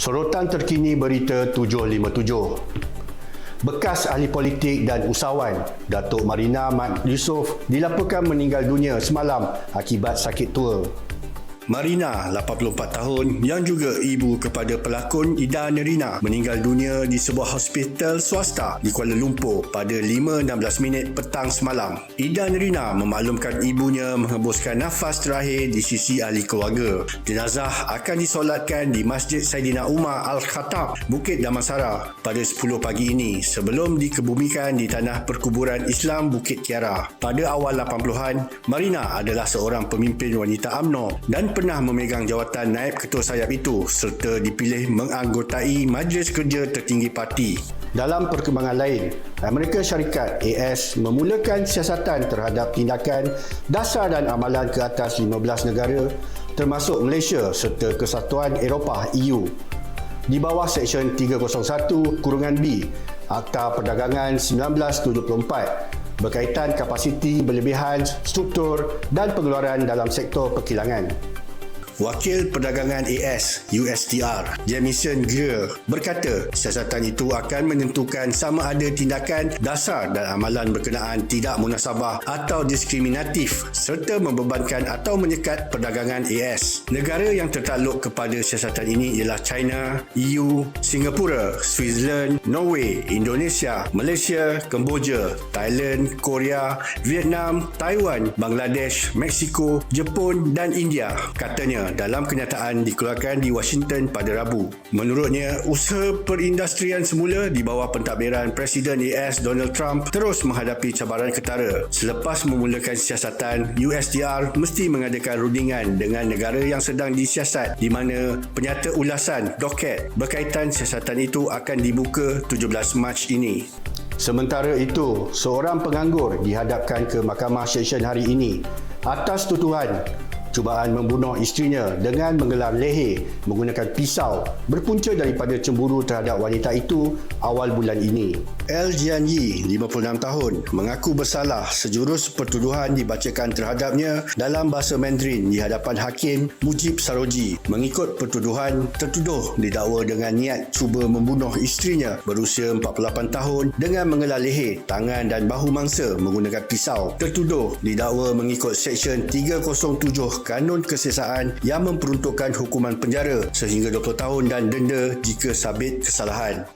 Sorotan terkini berita 757. Bekas ahli politik dan usahawan Datuk Marina Mat Yusof dilaporkan meninggal dunia semalam akibat sakit tua. Marina, 84 tahun, yang juga ibu kepada pelakon Ida Nerina, meninggal dunia di sebuah hospital swasta di Kuala Lumpur pada 5.16 petang semalam. Ida Nerina memaklumkan ibunya menghembuskan nafas terakhir di sisi ahli keluarga. Jenazah akan disolatkan di Masjid Saidina Umar Al-Khattab, Bukit Damansara pada 10 pagi ini sebelum dikebumikan di tanah perkuburan Islam Bukit Kiara. Pada awal 80-an, Marina adalah seorang pemimpin wanita UMNO dan pernah memegang jawatan naib ketua sayap itu serta dipilih menganggotai Majlis Kerja Tertinggi Parti. Dalam perkembangan lain, Amerika Syarikat AS memulakan siasatan terhadap tindakan dasar dan amalan ke atas 15 negara termasuk Malaysia serta Kesatuan Eropah EU. Di bawah Seksyen 301(B) Akta Perdagangan 1974 berkaitan kapasiti berlebihan, struktur dan pengeluaran dalam sektor perkilangan. Wakil Perdagangan AS USTR Jamison Greer berkata siasatan itu akan menentukan sama ada tindakan dasar dan amalan berkenaan tidak munasabah atau diskriminatif serta membebankan atau menyekat perdagangan AS. Negara yang tertakluk kepada siasatan ini ialah China, EU, Singapura, Switzerland, Norway, Indonesia, Malaysia, Kemboja, Thailand, Korea, Vietnam, Taiwan, Bangladesh, Mexico, Jepun dan India, katanya dalam kenyataan dikeluarkan di Washington pada Rabu. Menurutnya, usaha perindustrian semula di bawah pentadbiran Presiden AS Donald Trump terus menghadapi cabaran ketara. Selepas memulakan siasatan, USTR mesti mengadakan rundingan dengan negara yang sedang disiasat di mana penyata ulasan doket berkaitan siasatan itu akan dibuka 17 Mac ini. Sementara itu, seorang penganggur dihadapkan ke Mahkamah Seksyen hari ini atas tuduhan cubaan membunuh isterinya dengan menggelar leher menggunakan pisau berpunca daripada cemburu terhadap wanita itu awal bulan ini. El Jian Yi, 56 tahun, mengaku bersalah sejurus pertuduhan dibacakan terhadapnya dalam bahasa Mandarin di hadapan Hakim Mujib Saroji. Mengikut pertuduhan, tertuduh didakwa dengan niat cuba membunuh isterinya berusia 48 tahun dengan menggelar leher, tangan dan bahu mangsa menggunakan pisau. Tertuduh didakwa mengikut Seksyen 307 Kanun Kesiasaan yang memperuntukkan hukuman penjara sehingga 20 tahun dan denda jika sabit kesalahan.